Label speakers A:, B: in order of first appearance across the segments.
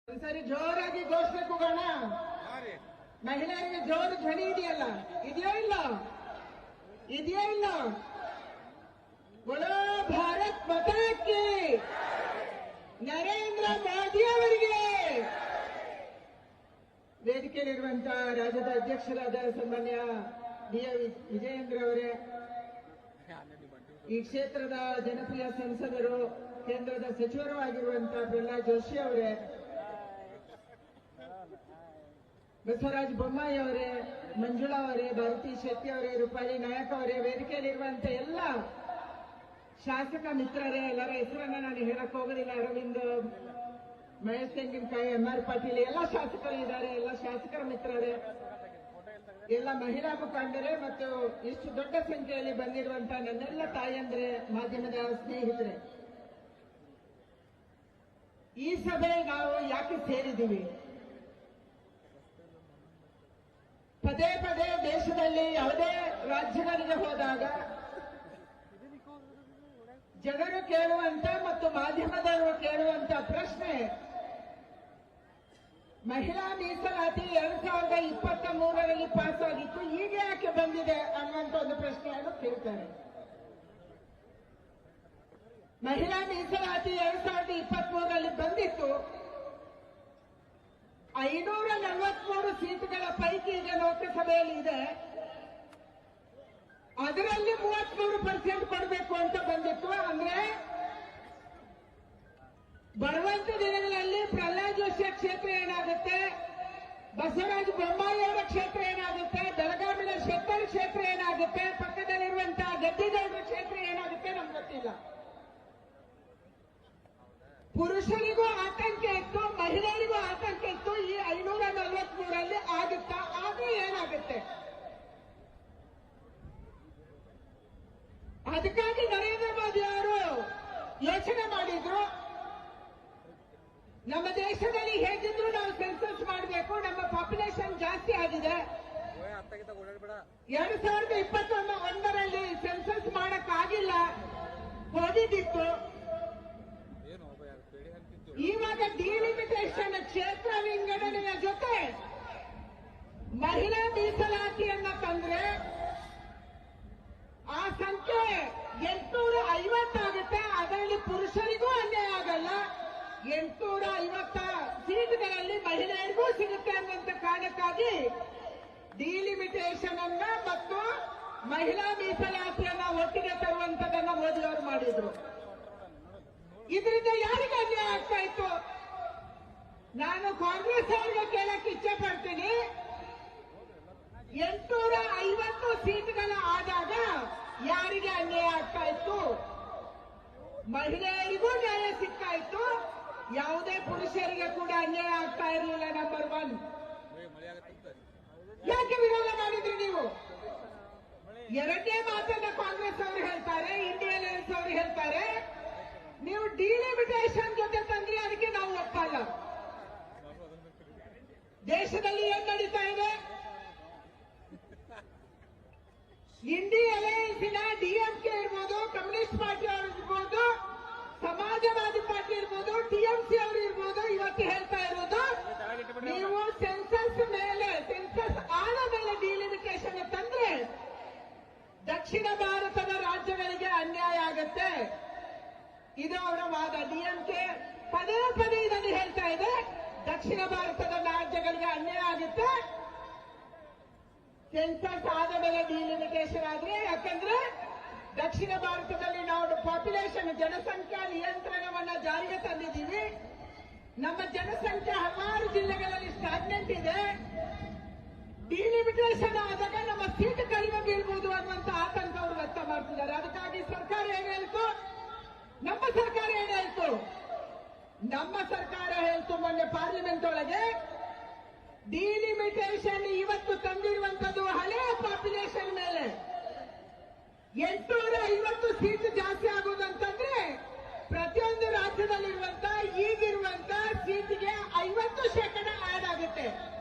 A: ಒಂದ್ಸರಿ ಜೋರಾಗಿ ಘೋಷಣೆ ಕೂಗೋಣ. ಮಹಿಳೆಯರಿಗೆ ಜೋರು ಧ್ವನಿ ಇದೆಯಲ್ಲ, ಇದೆಯೋ ಇಲ್ಲ? ಇದೆಯೋ ಇಲ್ಲ? ಬೋಲೋ ಭಾರತ್ ಮಾತಾ ಕಿ, ನರೇಂದ್ರ ಮೋದಿ ಅವರಿಗೆ. ವೇದಿಕೆಯಲ್ಲಿರುವಂತಹ ರಾಜ್ಯದ ಅಧ್ಯಕ್ಷರಾದ ಸನ್ಮಾನ್ಯ ವಿಜಯೇಂದ್ರ ಅವರೇ, ಈ ಕ್ಷೇತ್ರದ ಜನಪ್ರಿಯ ಸಂಸದರು, ಕೇಂದ್ರದ ಸಚಿವರು ಆಗಿರುವಂತಹ ಪ್ರಹ್ಲಾದ್ ಜೋಶಿ ಅವರೇ, ಬಸವರಾಜ ಬೊಮ್ಮಾಯಿ ಅವರೇ, ಮಂಜುಳಾ ಅವರೇ, ಭಾರತಿ ಶೆಟ್ಟಿ ಅವರೇ, ರೂಪಾಲಿ ನಾಯಕ್ ಅವರೇ, ವೇದಿಕೆಯಲ್ಲಿರುವಂತಹ ಎಲ್ಲ ಶಾಸಕ ಮಿತ್ರರೇ, ಎಲ್ಲರ ಹೆಸರನ್ನ ನಾನು ಹೇಳಕ್ ಹೋಗೋದಿಲ್ಲ. ಅರವಿಂದ್, ಮಹೇಶ್ ತೆಂಗಿನಕಾಯಿ, MR ಪಾಟೀಲ್, ಎಲ್ಲ ಶಾಸಕರು ಇದ್ದಾರೆ, ಎಲ್ಲ ಶಾಸಕರ ಮಿತ್ರರೇ, ಎಲ್ಲ ಮಹಿಳಾ ಮುಖಂಡರೇ ಮತ್ತು ಇಷ್ಟು ದೊಡ್ಡ ಸಂಖ್ಯೆಯಲ್ಲಿ ಬಂದಿರುವಂತಹ ನನ್ನೆಲ್ಲ ತಾಯಂದ್ರೆ, ಮಾಧ್ಯಮದ ಸ್ನೇಹಿತರೆ, ಈ ಸಭೆ ನಾವು ಯಾಕೆ ಸೇರಿದ್ದೀವಿ? ಪದೇ ಪದೇ ದೇಶದಲ್ಲಿ ಯಾವುದೇ ರಾಜ್ಯಗಳಿಗೆ ಹೋದಾಗ ಜನರು ಕೇಳುವಂತ ಮತ್ತು ಮಾಧ್ಯಮದವರು ಕೇಳುವಂತ ಪ್ರಶ್ನೆ, ಮಹಿಳಾ ಮೀಸಲಾತಿ 2023ರಲ್ಲಿ ಪಾಸ್ ಆಗಿತ್ತು, ಈಗ ಯಾಕೆ ಬಂದಿದೆ ಅನ್ನುವಂತ ಒಂದು ಪ್ರಶ್ನೆಯನ್ನು ಕೇಳ್ತಾರೆ. ಮಹಿಳಾ ಮೀಸಲಾತಿ 2023ರಲ್ಲಿ ಬಂದಿತ್ತು, 543 ಸೀಟುಗಳ ಪೈಕಿ ಈಗ ಲೋಕಸಭೆಯಲ್ಲಿ ಇದೆ, ಅದರಲ್ಲಿ 33% ಕೊಡಬೇಕು ಅಂತ ಬಂದಿತ್ತು. ಅಂದ್ರೆ ಬರುವಂತ ದಿನಗಳಲ್ಲಿ ಪ್ರಹ್ಲಾದ್ ಜೋಶಿಯ ಕ್ಷೇತ್ರ ಏನಾಗುತ್ತೆ, ಬಸವರಾಜ ಬೊಮ್ಮಾಯಿ ಅವರ ಕ್ಷೇತ್ರ ಏನಾಗುತ್ತೆ, ಬೆಳಗಾವಿನ ಶೆಟ್ಟರ್ ಕ್ಷೇತ್ರ ಏನಾಗುತ್ತೆ, ಪಕ್ಕದಲ್ಲಿರುವಂತಹ ಗದ್ದಿಗೌಡರ ಕ್ಷೇತ್ರ ಏನಾಗುತ್ತೆ ನಮ್ಗೆ ಗೊತ್ತಿಲ್ಲ. ಪುರುಷರಿಗೂ ಆತಂಕ ಇತ್ತು, ಮಹಿಳೆಯರಿಗೂ ಆತಂಕ ಇತ್ತು. ಈ 543ರಲ್ಲಿ ಆಗುತ್ತಾ? ಆದ್ರೆ ಏನಾಗುತ್ತೆ? ಅದಕ್ಕಾಗಿ ನರೇಂದ್ರ ಮೋದಿ ಅವರು ಯೋಚನೆ ಮಾಡಿದ್ರು, ನಮ್ಮ ದೇಶದಲ್ಲಿ ಹೇಗಿದ್ರು ನಾವು ಸೆನ್ಸಸ್ ಮಾಡಬೇಕು, ನಮ್ಮ ಪಾಪ್ಯುಲೇಷನ್ ಜಾಸ್ತಿ ಆಗಿದೆ. 2021ರಲ್ಲಿ ಸೆನ್ಸಸ್ ಮಾಡಕ್ಕಾಗಿಲ್ಲ, ಕೋವಿಡ್ ಇತ್ತು. ಇವಾಗ ಡಿಲಿಮಿಟೇಷನ್, ಕ್ಷೇತ್ರ ವಿಂಗಡಣೆಯ ಜೊತೆ ಮಹಿಳಾ ಮೀಸಲಾತಿಯನ್ನ ತಂದ್ರೆ ಆ ಸಂಖ್ಯೆ 850 ಆಗುತ್ತೆ. ಅದರಲ್ಲಿ ಪುರುಷರಿಗೂ ಅನ್ಯಾಯ ಆಗಲ್ಲ, 850 ಸೀಟ್ಗಳಲ್ಲಿ ಮಹಿಳೆಯರಿಗೂ ಸಿಗುತ್ತೆ ಅನ್ನುವಂತ ಕಾರಣಕ್ಕಾಗಿ ಡಿಲಿಮಿಟೇಷನ್ ಅನ್ನ ಮತ್ತು ಮಹಿಳಾ ಮೀಸಲಾತಿಯನ್ನ ಒಟ್ಟಿಗೆ ತರುವಂತದನ್ನ ಮೋದಿ ಅವರು ಮಾಡಿದ್ರು. ಇದರಿಂದ ಯಾರಿಗೆ ಅನ್ಯಾಯ ಆಗ್ತಾ ಇತ್ತು? ನಾನು ಕಾಂಗ್ರೆಸ್ ಅವರಿಗೆ ಕೇಳಕ್ಕೆ ಇಚ್ಛೆ ಪಡ್ತೀನಿ, 850 ಸೀಟ್ಗಳ ಆದಾಗ ಯಾರಿಗೆ ಅನ್ಯಾಯ ಆಗ್ತಾ ಇತ್ತು? ಮಹಿಳೆಯರಿಗೂ ನ್ಯಾಯ ಸಿಗ್ತಾ ಇತ್ತು, ಯಾವುದೇ ಪುರುಷರಿಗೆ ಕೂಡ ಅನ್ಯಾಯ ಆಗ್ತಾ ಇರಲಿಲ್ಲ. ನಂಬರ್ 1. ಯಾಕೆ ವಿರೋಧ ಮಾಡಿದ್ರಿ ನೀವು? ಎರಡನೇ ಮಾತನ್ನ ಕಾಂಗ್ರೆಸ್ ಅವರು ಹೇಳ್ತಾರೆ, ಇಂಡಿಯನ್ ಅಲೈನ್ಸ್ ಅವರು ಹೇಳ್ತಾರೆ, ನೀವು ಡಿಲಿಮಿಟೇಷನ್ ಜೊತೆ ತಂದ್ರಿ, ಅದಕ್ಕೆ ನಾವು ಒಪ್ಪಲ್ಲ. ದೇಶದಲ್ಲಿ ಏನ್ ನಡೀತಾ ಇದೆ? ಇಂಡಿಯನ್ ಅಲೈನ್ಸಿನ ಡಿಎಂಕೆ ಇರ್ಬೋದು, ಕಮ್ಯುನಿಸ್ಟ್ ಪಾರ್ಟಿ ಅವರು ಇರ್ಬೋದು, ಸಮಾಜವಾದಿ ಪಾರ್ಟಿ ಇರ್ಬೋದು, ಟಿಎಂಸಿ ಅವರು ಇರ್ಬೋದು, ಇವತ್ತು ಹೇಳ್ತಾ ಇರೋದು, ನೀವು ಸೆನ್ಸಸ್ ಮೇಲೆ, ಸೆನ್ಸಸ್ ಆದ ಮೇಲೆ ಡಿಲಿಮಿಟೇಷನ್ ತಂದ್ರೆ ದಕ್ಷಿಣ ಭಾರತದ ರಾಜ್ಯಗಳಿಗೆ ಅನ್ಯಾಯ ಆಗತ್ತೆ. ಇದು ಅವರ ವಾದ. ಡಿಎಂಕೆ ಪದೇ ಪದೇ ಇದನ್ನು ಹೇಳ್ತಾ ಇದೆ, ದಕ್ಷಿಣ ಭಾರತದ ರಾಜ್ಯಗಳಿಗೆ ಅನ್ಯಾಯ ಆಗುತ್ತೆ ಸೆನ್ಸಸ್ ಆದ ಮೇಲೆ ಡಿಲಿಮಿಟೇಷನ್ ಆದ್ರೆ. ಯಾಕಂದ್ರೆ ದಕ್ಷಿಣ ಭಾರತದಲ್ಲಿ ನಾವು ಪಾಪ್ಯುಲೇಷನ್, ಜನಸಂಖ್ಯಾ ನಿಯಂತ್ರಣವನ್ನ ಜಾರಿಗೆ ತಂದಿದ್ದೀವಿ. ನಮ್ಮ ಜನಸಂಖ್ಯೆ ಹಲವಾರು ಜಿಲ್ಲೆಗಳಲ್ಲಿ ಸ್ಟಾಗ್ನೆಂಟ್ ಇದೆ. ಡಿಲಿಮಿಟೇಷನ್ ಆದಾಗ ನಮ್ಮ ಸೀಟ್ ಕಡಿಮೆ ಬೀಳ್ಬಹುದು ಅನ್ನುವಂತ ಆತಂಕ ಅವರು ವ್ಯಕ್ತ ಮಾಡ್ತಿದ್ದಾರೆ. ಅದಕ್ಕಾಗಿ ಸರ್ಕಾರ ಏನ್ ಹೇಳ್ತು? ನಮ್ಮ ಸರ್ಕಾರ ಏನ್ ಹೇಳ್ತು? ನಮ್ಮ ಸರ್ಕಾರ ಹೇಳ್ತು ಮೊನ್ನೆ ಪಾರ್ಲಿಮೆಂಟ್ ಒಳಗೆ, ಡಿಲಿಮಿಟೇಷನ್ ಇವತ್ತು ತಂದಿರುವಂತದ್ದು ಹಳೆಯ ಪಾಪ್ಯುಲೇಷನ್ ಮೇಲೆ 850 ಸೀಟ್ ಜಾಸ್ತಿ ಆಗುವುದಂತಂದ್ರೆ ಪ್ರತಿಯೊಂದು ರಾಜ್ಯದಲ್ಲಿರುವಂತ ಈಗಿರುವಂತ ಸೀಟ್ಗೆ 50% ಆಡ್ ಆಗುತ್ತೆ.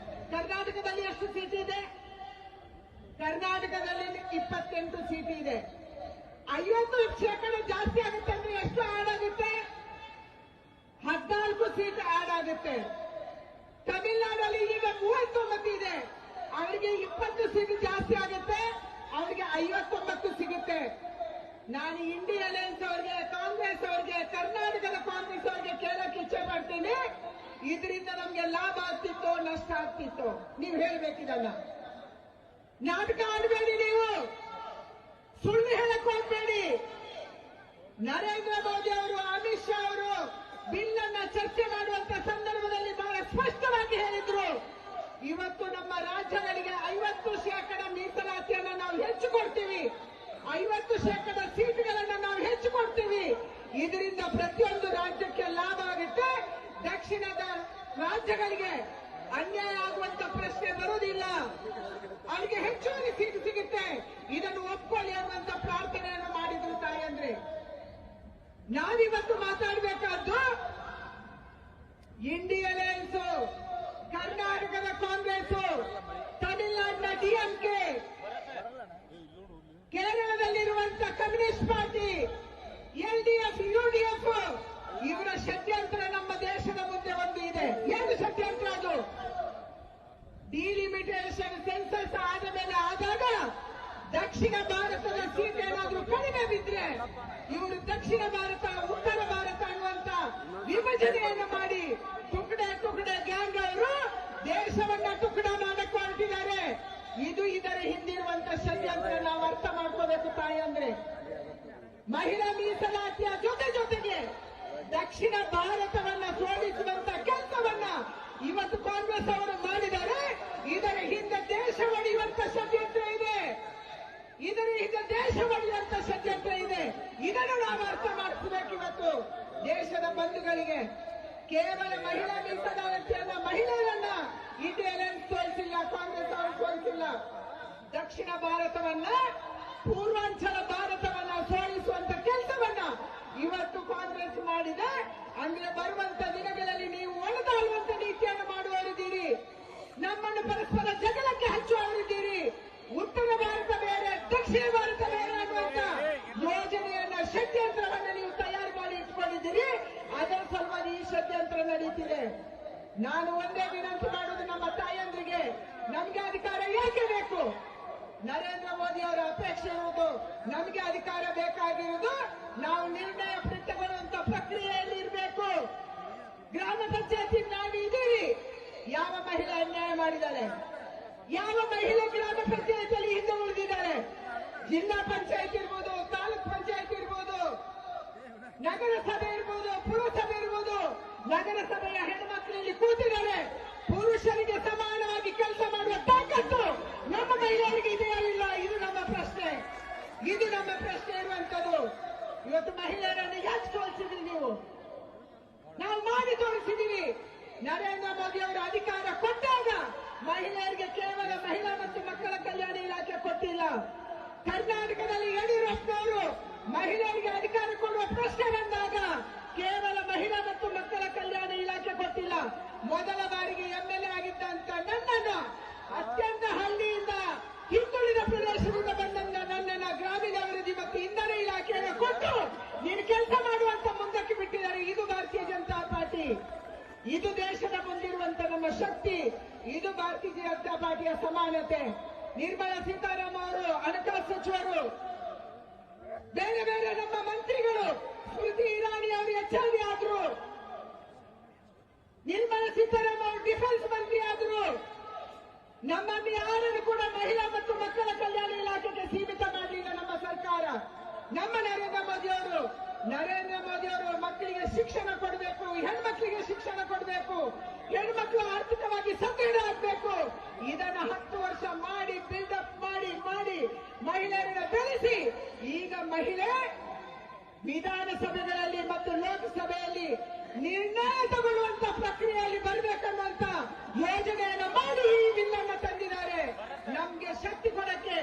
A: ಕರ್ನಾಟಕದಲ್ಲಿ ಎಷ್ಟು ಸೀಟ್ ಇದೆ? ಕರ್ನಾಟಕದಲ್ಲಿ 28 ಸೀಟ್ ಇದೆ. 50% ಜಾಸ್ತಿ ಆಗುತ್ತೆ ಅಂದ್ರೆ ಎಷ್ಟು ಆಡ್ ಆಗುತ್ತೆ? 14 ಸೀಟ್ ಆಡ್ ಆಗುತ್ತೆ. ತಮಿಳುನಾಡಲ್ಲಿ ಈಗ 39 ಇದೆ, ಅವರಿಗೆ 20 ಸೀಟ್ ಜಾಸ್ತಿ ಆಗುತ್ತೆ, ಅವರಿಗೆ 59 ಸಿಗುತ್ತೆ. ನಾನು ಇಂಡಿಯಾ ಅಲಯನ್ಸ್ ಅವರಿಗೆ, ಕಾಂಗ್ರೆಸ್ ಅವರಿಗೆ, ಕರ್ನಾಟಕದ ಕಾಂಗ್ರೆಸ್ ಅವರಿಗೆ ಕೇಳಕ್ಕೆ ಇಚ್ಛೆ ಪಡ್ತೀನಿ, ಇದರಿಂದ ನಮ್ಗೆ ಲಾಭ ಆಗ್ತಿತ್ತು ನಷ್ಟ ಆಗ್ತಿತ್ತು? ನೀವು ಹೇಳ್ಬೇಕಿದಲ್ಲ. ನಾಟಕ ಆಡಬೇಡಿ, ನೀವು ಸುಳ್ಳು ಹೇಳಕ್ ಹೋಗ್ಬೇಡಿ. ನರೇಂದ್ರ ಮೋದಿ ಅವರು, ಅಮಿತ್ ಶಾ ಅವರು ಬಿಲ್ ಅನ್ನ ಚರ್ಚೆ ಮಾಡುವಂತ ಸಂದರ್ಭದಲ್ಲಿ ಬಹಳ ಸ್ಪಷ್ಟವಾಗಿ ಹೇಳಿದ್ರು, ಇವತ್ತು ನಮ್ಮ ರಾಜ್ಯಗಳಿಗೆ 50% ಮೀಸಲಾತಿಯನ್ನು ನಾವು ಹೆಚ್ಚು ಕೊಡ್ತೀವಿ, 50% ಸೀಟ್ಗಳನ್ನು ನಾವು ಹೆಚ್ಚು ಕೊಡ್ತೀವಿ. ಇದರಿಂದ ಪ್ರತಿಯೊಂದು ರಾಜ್ಯಕ್ಕೆ ಲಾಭ ಆಗುತ್ತೆ, ದಕ್ಷಿಣದ ರಾಜ್ಯಗಳಿಗೆ ಅನ್ಯಾಯ ಆಗುವಂತ ಪ್ರಶ್ನೆ ಬರುವುದಿಲ್ಲ, ಅವರಿಗೆ ಹೆಚ್ಚುವರಿ ಸೀಟ್ ಸಿಗುತ್ತೆ, ಇದನ್ನು ಒಪ್ಕೊಳ್ಳಿ ಅನ್ನುವಂತ ಪ್ರಾರ್ಥನೆಯನ್ನು ಮಾಡಿದ್ರು ತಾಯಂದ್ರೆ. ನಾವಿವತ್ತು ಮಾತಾಡಬೇಕಾದ್ದು ಇಂಡಿಯಾ ಅಲಯನ್ಸ್, ಕರ್ನಾಟಕದ ಕಾಂಗ್ರೆಸ್, ತಮಿಳುನಾಡಿನ ಡಿಎಂಕೆ, ಕೇರಳದಲ್ಲಿರುವಂತ ಕಮ್ಯುನಿಸ್ಟ್ ಪಾರ್ಟಿ, ಎಲ್ಡಿಎಫ್, ಯುಡಿಎಫ್, ಇವರ ಷಡ್ಯಂತ್ರ ನಮ್ಮ ದೇಶದ ಮುಂದೆ ಒಂದು ಇದೆ. ಏನು ಷಡ್ಯಂತ್ರ ಅದು? ಡಿಲಿಮಿಟೇಷನ್ ಸೆನ್ಸಸ್ ಆದ ಮೇಲೆ ಆದಾಗ ದಕ್ಷಿಣ ಭಾರತದ ಸೀಟ್ ಏನಾದ್ರೂ ಕಡಿಮೆ ಬಿದ್ರೆ ಇವರು ದಕ್ಷಿಣ ಭಾರತ, ಉತ್ತರ ಭಾರತ ಅನ್ನುವಂತ ವಿಭಜನೆಯನ್ನು ಮಾಡಿ ಟುಕಡೆ ಟುಕಡೆ ಗ್ಯಾಂಗ್ ಅವರು ದೇಶವನ್ನ ಟುಕಡ ಮಾಡಕ್ಕೆ ಹೊರಟಿದ್ದಾರೆ. ಇದು ಇದರ ಹಿಂದಿರುವಂತ ಷಡ್ಯಂತ್ರ ನಾವು ಅರ್ಥ ಮಾಡ್ಕೋಬೇಕು ತಾಯಂದ್ರೆ. ಮಹಿಳಾ ಮೀಸಲಾತಿಯ ಜೊತೆಗೆ ದಕ್ಷಿಣ ಭಾರತವನ್ನ ಸೋಲಿಸುವಂತ ಕೆಲಸವನ್ನ ಇವತ್ತು ಕಾಂಗ್ರೆಸ್ ಅವರು ಮಾಡಿದ್ದಾರೆ. ಇದರ ಹಿಂದೆ ದೇಶ ಒಡೆಯುವಂತ ಷಡ್ಯಂತ್ರ ಇದೆ, ಇದರ ಹಿಂದೆ ದೇಶ ಒಡೆಯುವಂತ ಷಡ್ಯಂತ್ರ ಇದೆ. ಇದನ್ನು ನಾವು ಅರ್ಥ ಮಾಡಿಸಬೇಕು ಇವತ್ತು ದೇಶದ ಬಂಧುಗಳಿಗೆ. ಕೇವಲ ಮಹಿಳಾ ಮೀಸಲಾತಿಯನ್ನ, ಮಹಿಳೆಯರನ್ನ ಇಂಡಿಯಾ ಅಲಯನ್ಸ್ ಸೋಲಿಸಿಲ್ಲ, ಕಾಂಗ್ರೆಸ್ ಅವರು ಸೋಲಿಸಿಲ್ಲ. ದಕ್ಷಿಣ ಭಾರತವನ್ನ, ಪೂರ್ವಾಂಚಲ ಭಾರತವನ್ನ ಸೋಲಿಸುವಂತ ಕೆಲಸವನ್ನ ಇವತ್ತು ಕಾಂಗ್ರೆಸ್ ಮಾಡಿದೆ. ಅಂದ್ರೆ ಬರುವಂತ ದಿನಗಳಲ್ಲಿ ನೀವು ಒಳದಾಳುವಂತ ನೀತಿಯನ್ನು ಮಾಡುವವರಿದ್ದೀರಿ, ನಮ್ಮನ್ನು ಪರಸ್ಪರ ಜಗಳಕ್ಕೆ ಹಚ್ಚುವವರಿದ್ದೀರಿ. ಉತ್ತರ ಭಾರತ ಬೇರೆ, ದಕ್ಷಿಣ ಭಾರತ ಬೇರೆ ಅನ್ನುವಂತ ಯೋಜನೆಯನ್ನ, ಷಡ್ಯಂತ್ರವನ್ನ ನೀವು ತಯಾರು ಮಾಡಿ ಇಟ್ಕೊಂಡಿದ್ದೀರಿ. ಅದರ ಸಲುವಾಗಿ ಈ ಷಡ್ಯಂತ್ರ ನಡೀತಿದೆ. ನಾನು ಒಂದೇ ವಿನಂತಿ ಮಾಡುವುದು ನಮ್ಮ ತಾಯಂದ್ರಿಗೆ, ನಮ್ಗೆ ಅಧಿಕಾರ ಯಾಕೆ ಬೇಕು? ನರೇಂದ್ರ ಮೋದಿ ಅವರ ಅಪೇಕ್ಷೆ ಇರುವುದು, ನಮಗೆ ಅಧಿಕಾರ ಬೇಕಾಗಿರುವುದು ನಾವು ನಿರ್ಣಯ ತಗೊಳ್ಳುವಂತ ಪ್ರಕ್ರಿಯೆಯಲ್ಲಿ ಇರಬೇಕು. ಗ್ರಾಮ ಪಂಚಾಯತಿ ನಾವು ಇದ್ದೀವಿ. ಯಾವ ಮಹಿಳೆ ಅನ್ಯಾಯ ಮಾಡಿದ್ದಾರೆ? ಯಾವ ಮಹಿಳೆ ಗ್ರಾಮ ಪಂಚಾಯತಿಯಲ್ಲಿ ಹಿಂದೆ ಉಳಿದಿದ್ದಾರೆ? ಜಿಲ್ಲಾ ಪಂಚಾಯತ್ ಇರ್ಬೋದು, ತಾಲೂಕ್ ಪಂಚಾಯತ್ ಇರ್ಬೋದು, ನಗರಸಭೆ ಇರ್ಬೋದು, ಪುರಸಭೆ ಇರ್ಬೋದು. ನಗರಸಭೆಯ ಹೆಣ್ಮಕ್ಳಲ್ಲಿ ಕೂತಿದ್ದಾರೆ. ಪುರುಷರಿಗೆ ಸಮಾನವಾಗಿ ಕೆಲಸ ಮಾಡುವ ತಾಕತ್ತು ನಮ್ಮ ಮಹಿಳೆಯರಿಗೆ ಇದೆಯಾ ಇಲ್ಲ? ಇದು ನಮ್ಮ ಪ್ರಶ್ನೆ, ಇದು ನಮ್ಮ ಪ್ರಶ್ನೆ ಇರುವಂತದ್ದು. ಇವತ್ತು ಮಹಿಳೆಯರನ್ನು ಯಾಕೆ ಸೋಲಿಸಿದ್ರಿ ನೀವು? ನಾವು ಮಾಡಿ ತೋರಿಸಿದ್ದೀವಿ. ನರೇಂದ್ರ ಮೋದಿ ಅವರು ಅಧಿಕಾರ ಕೊಟ್ಟಾಗ ಮಹಿಳೆಯರಿಗೆ ಕೇವಲ ಮಹಿಳಾ ಮತ್ತು ಮಕ್ಕಳ ಕಲ್ಯಾಣ ಇಲಾಖೆ ಕೊಟ್ಟಿಲ್ಲ. ಕರ್ನಾಟಕದಲ್ಲಿ ಯಡಿಯೂರಪ್ಪನವರು ಮಹಿಳೆಯರಿಗೆ ಅಧಿಕಾರ ಕೊಡುವ ಪ್ರಶ್ನೆ ಬಂದಾಗ ಕೇವಲ ಮಹಿಳಾ ಮತ್ತು ಮಕ್ಕಳ ಕಲ್ಯಾಣ ಇಲಾಖೆ ಕೊಟ್ಟಿಲ್ಲ. ಮೊದಲ ಬಾರಿಗೆ ಎಂಎಲ್ಎ ಆಗಿದ್ದಂತ ನನ್ನನ್ನು, ಅತ್ಯಂತ ಹಳ್ಳಿಯಿಂದ ಹಿಂದುಳಿದ ಪ್ರದೇಶದಿಂದ ಬಂದಂತ ನನ್ನನ್ನ ಗ್ರಾಮೀಣಾಭಿವೃದ್ಧಿ ಮತ್ತು ಇಂಧನ ಇಲಾಖೆಯನ್ನು ಕೊಟ್ಟು ನೀನು ಕೆಲಸ ಮಾಡುವಂತ ಮುಂದಕ್ಕೆ ಬಿಟ್ಟಿದ್ದಾರೆ. ಇದು ಭಾರತೀಯ ಜನತಾ ಪಾರ್ಟಿ, ಇದು ದೇಶದ ಮುಂದಿರುವಂತ ನಮ್ಮ ಶಕ್ತಿ, ಇದು ಭಾರತೀಯ ಜನತಾ ಪಾರ್ಟಿಯ ಸಮಾನತೆ. ನಿರ್ಮಲಾ ಸೀತಾರಾಮನ್ ಅವರು, ಹಣಕಾಸು ಸಚಿವರು, ಬೇರೆ ಬೇರೆ ನಮ್ಮ ಮಂತ್ರಿಗಳು, ಸ್ಮೃತಿ ಇರಾನಿ ಅವರು ಎಚ್ಆರ್ಡಿ ಆದ್ರು, ನಿರ್ಮಲಾ ಸೀತಾರಾಮನ್ ಅವರು ಡಿಫೆನ್ಸ್ ಮಂತ್ರಿ ಆದ್ರು. ನಮ್ಮನ್ನು ಯಾರನ್ನು ಕೂಡ ಮಹಿಳಾ ಮತ್ತು ಮಕ್ಕಳ ಕಲ್ಯಾಣ ಇಲಾಖೆಗೆ ಸೀಮಿತ ಮಾಡಲಿಲ್ಲ ನಮ್ಮ ಸರ್ಕಾರ. ನಮ್ಮ ನರೇಂದ್ರ ಮೋದಿ ಅವರು ಮಕ್ಕಳಿಗೆ ಶಿಕ್ಷಣ ಕೊಡಬೇಕು, ಹೆಣ್ಮಕ್ಳಿಗೆ ಶಿಕ್ಷಣ ಕೊಡಬೇಕು, ಹೆಣ್ಮಕ್ಳು ಆರ್ಥಿಕವಾಗಿ ಸದೃಢ ಆಗಬೇಕು. ಇದನ್ನು 10 ವರ್ಷ ಮಾಡಿ, ಬಿಲ್ಡಪ್ ಮಾಡಿ ಮಹಿಳೆಯರನ್ನ ಬೆಳೆಸಿ ಈಗ ಮಹಿಳೆ ವಿಧಾನಸಭೆಗಳಲ್ಲಿ ಮತ್ತು ಲೋಕಸಭೆಯಲ್ಲಿ ನಿರ್ಣಯ ತಗೊಳ್ಳುವಂತ ಪ್ರಕ್ರಿಯೆಯಲ್ಲಿ ಬರಬೇಕನ್ನುವಂತ ಯೋಜನೆಯನ್ನು ಮಾಡಿ ಈ ಬಿಲ್ಲನ್ನು ತಂದಿದ್ದಾರೆ. ನಮ್ಗೆ ಶಕ್ತಿ ಕೊಡಕ್ಕೆ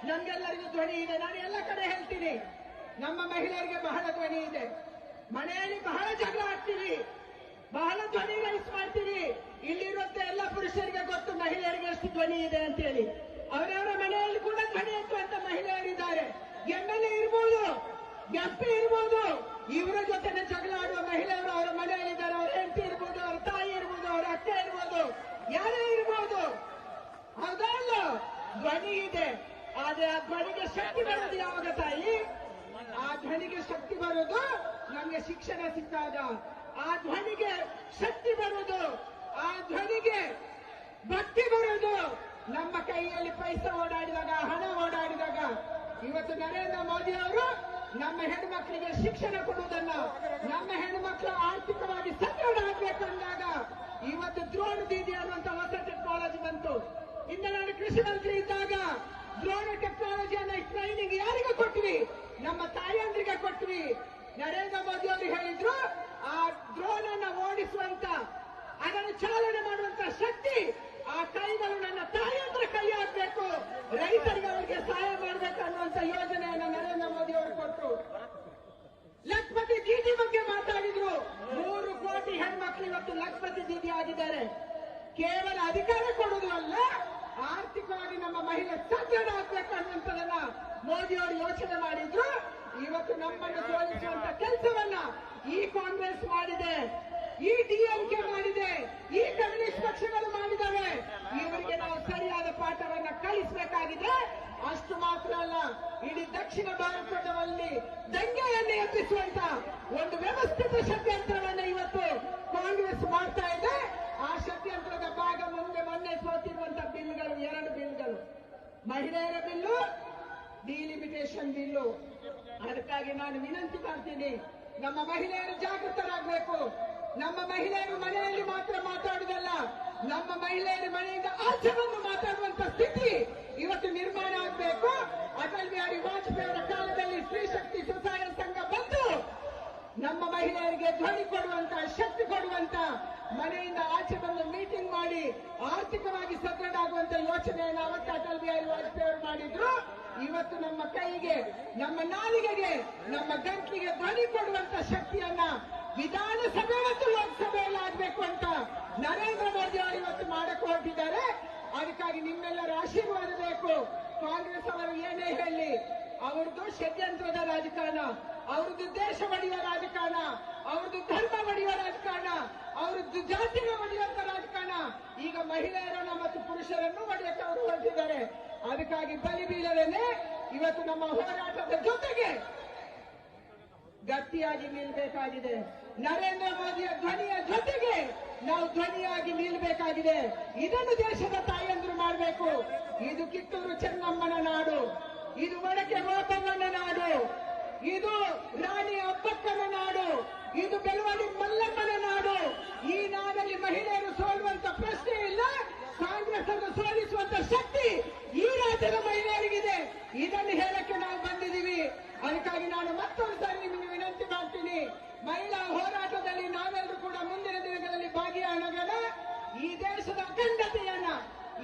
A: ನಮ್ಗೆಲ್ಲರಿಗೂ ಧ್ವನಿ ಇದೆ. ನಾನು ಎಲ್ಲ ಕಡೆ ಹೇಳ್ತೀನಿ, ನಮ್ಮ ಮಹಿಳೆಯರಿಗೆ ಬಹಳ ಧ್ವನಿ ಇದೆ. ಮನೆಯಲ್ಲಿ ಬಹಳ ಜಗಳ ಆಗ್ತೀವಿ, ಬಹಳ ಧ್ವನಿ ರೈಸ್ ಮಾಡ್ತೀವಿ. ಇಲ್ಲಿರುವಂತ ಎಲ್ಲ ಪುರುಷರಿಗೆ ಗೊತ್ತು ಮಹಿಳೆಯರಿಗೆ ಎಷ್ಟು ಧ್ವನಿ ಇದೆ ಅಂತ ಹೇಳಿ. ಅವರವರ ಮನೆಯಲ್ಲಿ ಕೂಡ ಧ್ವನಿ ಎತ್ತುವಂತ ಮಹಿಳೆಯರಿದ್ದಾರೆ. ಎಂಎಲ್ಎ ಇರ್ಬೋದು, ಎಂಪಿ ಇರ್ಬೋದು, ಇವರ ಜೊತೆ ಜಗಳ ಆಡುವ ಮಹಿಳೆಯರು ಅವರ ಮನೆಯಲ್ಲಿದ್ದಾರೆ. ಅವರ ಹೆಂಡತಿ ಇರ್ಬೋದು, ಅವರ ತಾಯಿ ಇರ್ಬೋದು, ಅವರ ಅತ್ತೆ ಇರ್ಬೋದು. ಯಾರೇ ಇರ್ಬೋದು, ಹೌದಲ್ಲ? ಧ್ವನಿ ಇದೆ, ಆದ್ರೆ ಆ ಧ್ವನಿಗೆ ಶಕ್ತಿ ಬರೋದು ಯಾವಾಗ ತಾಯಿ? ಆ ಧ್ವನಿಗೆ ಶಕ್ತಿ ಬರೋದು ನಮ್ಗೆ ಶಿಕ್ಷಣ ಸಿಕ್ಕಾಗ. ಆ ಧ್ವನಿಗೆ ಶಕ್ತಿ ಬರೋದು, ಆ ಧ್ವನಿಗೆ ಭಕ್ತಿ ಬರೋದು ನಮ್ಮ ಕೈಯಲ್ಲಿ ಪೈಸೆ ಓಡಾಡಿದಾಗ, ಹಣ ಓಡಾಡಿದಾಗ. ಇವತ್ತು ನರೇಂದ್ರ ಮೋದಿ ಅವರು ನಮ್ಮ ಹೆಣ್ಮಕ್ಳಿಗೆ ಶಿಕ್ಷಣ ಕೊಡುವುದನ್ನ, ನಮ್ಮ ಹೆಣ್ಮಕ್ಳು ಆರ್ಥಿಕವಾಗಿ ಸದೃಢ ಆಗ್ಬೇಕು ಅಂದಾಗ ಇವತ್ತು ದ್ರೋಣ ದೀದಿ ಅನ್ನುವಂತ ಹೊಸ ಟೆಕ್ನಾಲಜಿ ಬಂತು. ಇಂದು ನಾನು ಕೃಷಿ ಮಂತ್ರಿ ಇದ್ದಾಗ ದ್ರೋಣ ಟೆಕ್ನಾಲಜಿಯನ್ನ ಟ್ರೈನಿಂಗ್ ಯಾರಿಗೆ ಕೊಟ್ವಿ? ನಮ್ಮ ತಾಯಂದ್ರಿಗೆ ಕೊಟ್ವಿ. ನರೇಂದ್ರ ಮೋದಿ ಅವರು ಹೇಳಿದ್ರು, ಆ ಡ್ರೋನ್ ಅನ್ನ ಓಡಿಸುವಂತ, ಅದನ್ನು ಚಾಲನೆ ಮಾಡುವಂತ ಶಕ್ತಿ ಆ ಕೈಗಳು ನನ್ನ ತಾಯಂದ್ರ ಕೈ ಹಾಕ್ಬೇಕು, ರೈತರಿಗೆ ಅವರಿಗೆ ಸಹಾಯ ಮಾಡಬೇಕು ಅನ್ನುವಂತ ಯೋಜನೆಯನ್ನ ನರೇಂದ್ರ ಮೋದಿ ಅವರು ಕೊಟ್ಟರು. ಲಖಪತಿ ದೀದಿ ಬಗ್ಗೆ ಮಾತಾಡಿದ್ರು. 3 ಕೋಟಿ ಹೆಣ್ಮಕ್ಳು ಇವತ್ತು ಲಖಪತಿ ದೀದಿ ಆಗಿದ್ದಾರೆ. ಕೇವಲ ಅಧಿಕಾರ ಕೊಡುವುದು ಅಲ್ಲ, ಆರ್ಥಿಕವಾಗಿ ನಮ್ಮ ಮಹಿಳೆ ಸದೃಢ ಆಗ್ಬೇಕು ಅನ್ನುವಂಥದನ್ನ ಮೋದಿ ಅವರು ಯೋಚನೆ ಮಾಡಿದ್ರು. ಇವತ್ತು ನಮ್ಮನ್ನು ಸೋಲಿಸುವಂತ ಕೆಲಸವನ್ನ ಈ ಕಾಂಗ್ರೆಸ್ ಮಾಡಿದೆ, ಈ ಡಿಎಂಕೆ ಮಾಡಿದೆ, ಈ ಕಮ್ಯುನಿಸ್ಟ್ ಪಕ್ಷಗಳು ಮಾಡಿದವೆ. ಇವರಿಗೆ ನಾವು ಸರಿಯಾದ ಪಾಠವನ್ನ ಕಲಿಸಬೇಕಾಗಿದೆ. ಅಷ್ಟು ಮಾತ್ರ ಅಲ್ಲ, ಇಡೀ ದಕ್ಷಿಣ ಭಾರತದಲ್ಲಿ ದಂಗೆಯನ್ನು ಎಬ್ಬಿಸುವಂತ ಒಂದು ವ್ಯವಸ್ಥಿತ ಷಡ್ಯಂತ್ರವನ್ನ ಇವತ್ತು ಕಾಂಗ್ರೆಸ್ ಮಾಡ್ತಾ ಇದೆ. ಆ ಷಡ್ಯಂತ್ರದ ಭಾಗ ಮೊನ್ನೆ ಸೋತಿರುವಂತ ಬಿಲ್ಗಳು, 2 ಬಿಲ್ಗಳು, ಮಹಿಳೆಯರ ಬಿಲ್ಲು, ಡಿಲಿಮಿಟೇಷನ್ ಬಿಲ್ಲು. ಅದಕ್ಕಾಗಿ ನಾನು ವಿನಂತಿ ಮಾಡ್ತೀನಿ, ನಮ್ಮ ಮಹಿಳೆಯರು ಜಾಗೃತರಾಗಬೇಕು. ನಮ್ಮ ಮಹಿಳೆಯರು ಮನೆಯಲ್ಲಿ ಮಾತ್ರ ಮಾತಾಡುವುದಲ್ಲ, ನಮ್ಮ ಮಹಿಳೆಯರು ಮನೆಯಿಂದ ಆಚೆ ಬಂದು ಮಾತಾಡುವಂತ ಸ್ಥಿತಿ ಇವತ್ತು ನಿರ್ಮಾಣ ಆಗಬೇಕು. ಅಟಲ್ ಬಿಹಾರಿ ವಾಜಪೇಯಿ ಅವರ ಕಾಲದಲ್ಲಿ ಸ್ತ್ರೀ ಶಕ್ತಿ ಸ್ವಸಹಾಯ ಸಂಘ ಬಂದು ನಮ್ಮ ಮಹಿಳೆಯರಿಗೆ ಧ್ವನಿ ಕೊಡುವಂತ, ಶಕ್ತಿ ಕೊಡುವಂತ, ಮನೆಯಿಂದ ಆಚೆ ಬಂದು ಮೀಟಿಂಗ್ ಮಾಡಿ ಆರ್ಥಿಕವಾಗಿ ಸದೃಢ ಆಗುವಂತ ಯೋಚನೆಯನ್ನು ಅವತ್ತು ಅಟಲ್ ಬಿಹಾರಿ ವಾಜಪೇಯಿ ಅವರು ಮಾಡಿದ್ರು. ಇವತ್ತು ನಮ್ಮ ಕೈಗೆ, ನಮ್ಮ ನಾಲಿಗೆಗೆ, ನಮ್ಮ ಗಂಟ್ಲಿಗೆ ಧ್ವನಿ ಕೊಡುವಂತ ಶಕ್ತಿಯನ್ನ ವಿಧಾನಸಭೆ ಮತ್ತು ಲೋಕಸಭೆಯಲ್ಲಿ ಆಗಬೇಕು ಅಂತ ನರೇಂದ್ರ ಮೋದಿ ಅವರು ಇವತ್ತು ಮಾಡಕ್ಕೆ ಹೊರಟಿದ್ದಾರೆ. ಅದಕ್ಕಾಗಿ ನಿಮ್ಮೆಲ್ಲರ ಆಶೀರ್ವಾದ ಬೇಕು. ಕಾಂಗ್ರೆಸ್ ಅವರು ಏನೇ ಹೇಳಿ, ಅವ್ರದ್ದು ಷಡ್ಯಂತ್ರದ ರಾಜಕಾರಣ, ಅವ್ರದ್ದು ದೇಶ ಒಡೆಯುವ ರಾಜಕಾರಣ, ಅವ್ರದ್ದು ಧರ್ಮ ಒಡೆಯುವ ರಾಜಕಾರಣ, ಅವ್ರದ್ದು ಜಾತಿನ ಒಡೆಯುವಂತ ರಾಜಕಾರಣ. ಈಗ ಮಹಿಳೆಯರನ್ನ ಮತ್ತು ಪುರುಷರನ್ನು ಒಡೆಯಕ್ಕೆ ಅವರು ಹೊರಟಿದ್ದಾರೆ. ಅದಕ್ಕಾಗಿ ಬಲಿ ಬೀಳದೇನೆ ಇವತ್ತು ನಮ್ಮ ಹೋರಾಟದ ಜೊತೆಗೆ ಗಟ್ಟಿಯಾಗಿ ನಿಲ್ಬೇಕಾಗಿದೆ. ನರೇಂದ್ರ ಮೋದಿಯ ಧ್ವನಿಯ ಜೊತೆಗೆ ನಾವು ಧ್ವನಿಯಾಗಿ ನಿಲ್ಬೇಕಾಗಿದೆ. ಇದನ್ನು ದೇಶದ ತಾಯಂದ್ರು ಮಾಡಬೇಕು. ಇದು ಕಿತ್ತೂರು ಚೆನ್ನಮ್ಮನ ನಾಡು, ಇದು ಒಡಕೆ ಗೋಪಮ್ಮನ ನಾಡು, ಇದು ರಾಣಿ ಅಬ್ಬಕ್ಕನ ನಾಡು, ಇದು ಬೆಳವಡಿ ಮಲ್ಲಮ್ಮನ ನಾಡು. ಈ ನಾಡಲ್ಲಿ ಮಹಿಳೆಯರು ಸೋಲುವಂತ ಪ್ರಶ್ನೆ ಇಲ್ಲ. ಕಾಂಗ್ರೆಸ್ ಅನ್ನು ಸೋಲಿಸುವಂತ ಶಕ್ತಿ ಈ ರಾಜ್ಯದ ಮಹಿಳೆಯರಿಗಿದೆ. ಇದನ್ನು ಹೇಳಕ್ಕೆ ನಾವು ಬಂದಿದ್ದೀವಿ. ಅದಕ್ಕಾಗಿ ನಾನು ಮತ್ತೊಂದು ಸಾರಿ ನಿಮಗೆ ವಿನಂತಿ ಮಾಡ್ತೀನಿ, ಮಹಿಳಾ ಹೋರಾಟದಲ್ಲಿ ನಾವೆಲ್ಲರೂ ಕೂಡ ಮುಂದಿನ ದಿನಗಳಲ್ಲಿ ಭಾಗಿಯಾಗೋಣ. ಈ ದೇಶದ ಅಖಂಡತೆಯನ್ನ,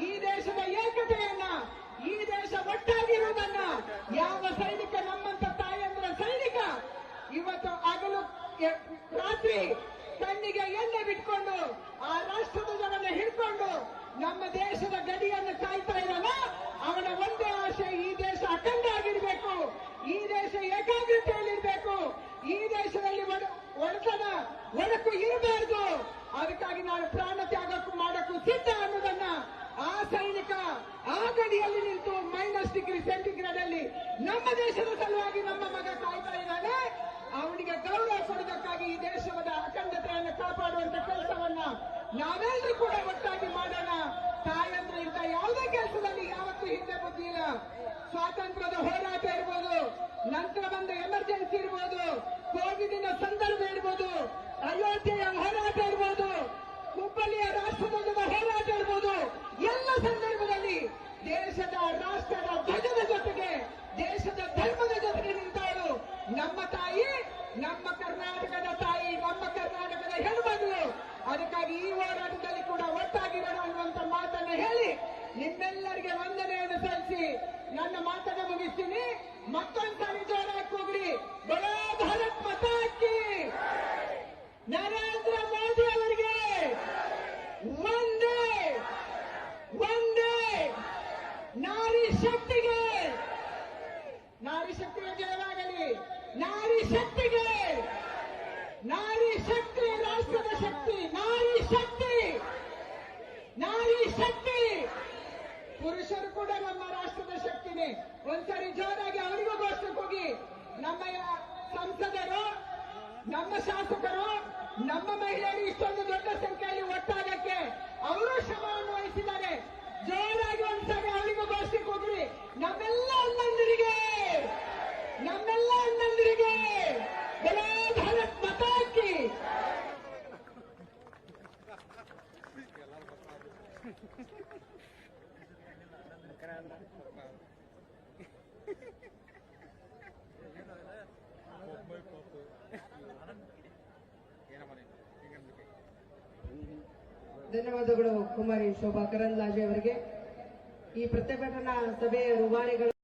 A: ಈ ದೇಶದ ಏಕತೆಯನ್ನ, ಈ ದೇಶ ಒಟ್ಟಾಗಿರುವುದನ್ನ ಯಾವ ಸೈನಿಕ, ನಮ್ಮಂತ ತಾಯಂದ್ರ ಸೈನಿಕ ಇವತ್ತು ಹಗಲು ರಾತ್ರಿ ಕಣ್ಣಿಗೆ ಎಣ್ಣೆ ಬಿಟ್ಕೊಂಡು ಆ ರಾಷ್ಟ್ರಧ್ವಜವನ್ನ ಹಿಡ್ಕೊಂಡು ನಮ್ಮ ದೇಶದ ಗಡಿಯನ್ನು ಕಾಯ್ತಾ ಇದ್ದಾನ, ಅವನ ಒಂದೇ ಆಶೆ ಈ ದೇಶ ಅಖಂಡ ಆಗಿರ್ಬೇಕು, ಈ ದೇಶ ಏಕಾಗ್ರತೆಯಲ್ಲಿರ್ಬೇಕು, ಈ ದೇಶದಲ್ಲಿ ಒಡಕು ಇರಬಾರದು. ಅದಕ್ಕಾಗಿ ನಾನು ಪ್ರಾಣ ತ್ಯಾಗಕ್ಕೂ ಮಾಡಕ್ಕೂ ಸಿದ್ಧ ಅನ್ನೋದನ್ನ ಆ ಸೈನಿಕ ಆ ಗಡಿಯಲ್ಲಿ ನಿಂತು -°C ಅಲ್ಲಿ ನಮ್ಮ ದೇಶದ ಸಲುವಾಗಿ ನಮ್ಮ ಮಗ ಕಾಯ್ತಾ ಇದ್ದಾನೆ. ಅವನಿಗೆ ಗೌರವ ಕೊಡುವುದಕ್ಕಾಗಿ ಈ ದೇಶದ ಅಖಂಡತೆಯನ್ನು ಕಾಪಾಡುವಂತ ಕೆಲಸವನ್ನ ನಾವೆಲ್ಲರೂ ಕೂಡ ಒಟ್ಟಾಗಿ ಮಾಡೋಣ. ತಾಯಂದ್ರೆ ಇಂಥ ಯಾವುದೇ ಕೆಲಸದಲ್ಲಿ ಯಾವತ್ತೂ ಹಿಂದೆ ಬುದ್ಧಿ ಇಲ್ಲ. ಸ್ವಾತಂತ್ರ್ಯದ ಹೋರಾಟ ಇರ್ಬೋದು, ನಂತರ ಬಂದ ಎಮರ್ಜೆನ್ಸಿ ಇರ್ಬೋದು, ಕೋವಿಡಿನ ಸಂದರ್ಭ ಇರ್ಬೋದು, ಅಯೋಧ್ಯೆಯ ಹೋರಾಟ ಇರ್ಬೋದು, ಹುಬ್ಬಳ್ಳಿಯ ರಾಷ್ಟ್ರಧ್ವಜದ ಹೋರಾಟ ಇರ್ಬೋದು, ಎಲ್ಲ ಸಂದರ್ಭದಲ್ಲಿ ದೇಶದ ರಾಷ್ಟ್ರದ ಧ್ವಜದ ಜೊತೆಗೆ, ದೇಶದ ಧರ್ಮದ ಜೊತೆಗೆ ನಿಂತವರು ನಮ್ಮ ತಾಯಿ, ನಮ್ಮ ಕರ್ನಾಟಕದ ತಾಯಿ, ನಮ್ಮ ಕರ್ನಾಟಕದ ಹೆಣ್ಮಗಳು. ಅದಕ್ಕಾಗಿ ಈ ಹೋರಾಟದಲ್ಲಿ ಕೂಡ ಒಟ್ಟಾಗಿರೋಣ ಅನ್ನುವಂತ ಮಾತನ್ನು ಹೇಳಿ ನಿಮ್ಮೆಲ್ಲರಿಗೆ ವಂದನೆಯನ್ನು ಸಲ್ಲಿಸಿ ನನ್ನ ಮಾತನ್ನು ಮುಗಿಸ್ತೀನಿ. ಮತ್ತೊಂದ್ಸಾರಿ ಜೋರಾಗಿ ಕೂಗ್ರಿ, ಬೋಲೋ ಭಾರತ್ ಮಾತಾ ಕಿ, ನರೇಂದ್ರ ಮೋದಿ ಅವರಿಗೆ. ಒಂದ್ಸರಿ ಜೋರಾಗಿ ಅವರಿಗೂ ಘೋಷಣೆ ಹೋಗಿ. ನಮ್ಮ ಸಂಸದರು, ನಮ್ಮ ಶಾಸಕರು, ನಮ್ಮ ಮಹಿಳೆಯರು ಇಷ್ಟೊಂದು ದೊಡ್ಡ ಸಂಖ್ಯೆಯಲ್ಲಿ ಒಟ್ಟಾಗಕ್ಕೆ ಅವರು ಶ್ರಮವನ್ನು ವಹಿಸಿದ್ದಾರೆ. ಜೋರಾಗಿ ಒಂದ್ಸರಿ ಅವರಿಗೂ ಘೋಷಣೆ ಹೋಗ್ರಿ. ನಮ್ಮೆಲ್ಲ ಅಣ್ಣಂದಿರಿಗೆ ಬೆಲೆ ಭಾರತ್ ಮಾತಾ ಕಿ.
B: ಧನ್ಯವಾದಗಳು ಕುಮಾರಿ ಶೋಭಾ ಕರಂದ್ಲಾಜೆ ಅವರಿಗೆ. ಈ ಪ್ರತಿಭಟನಾ ಸಭೆಯ ರೂವಾರಿಗಳು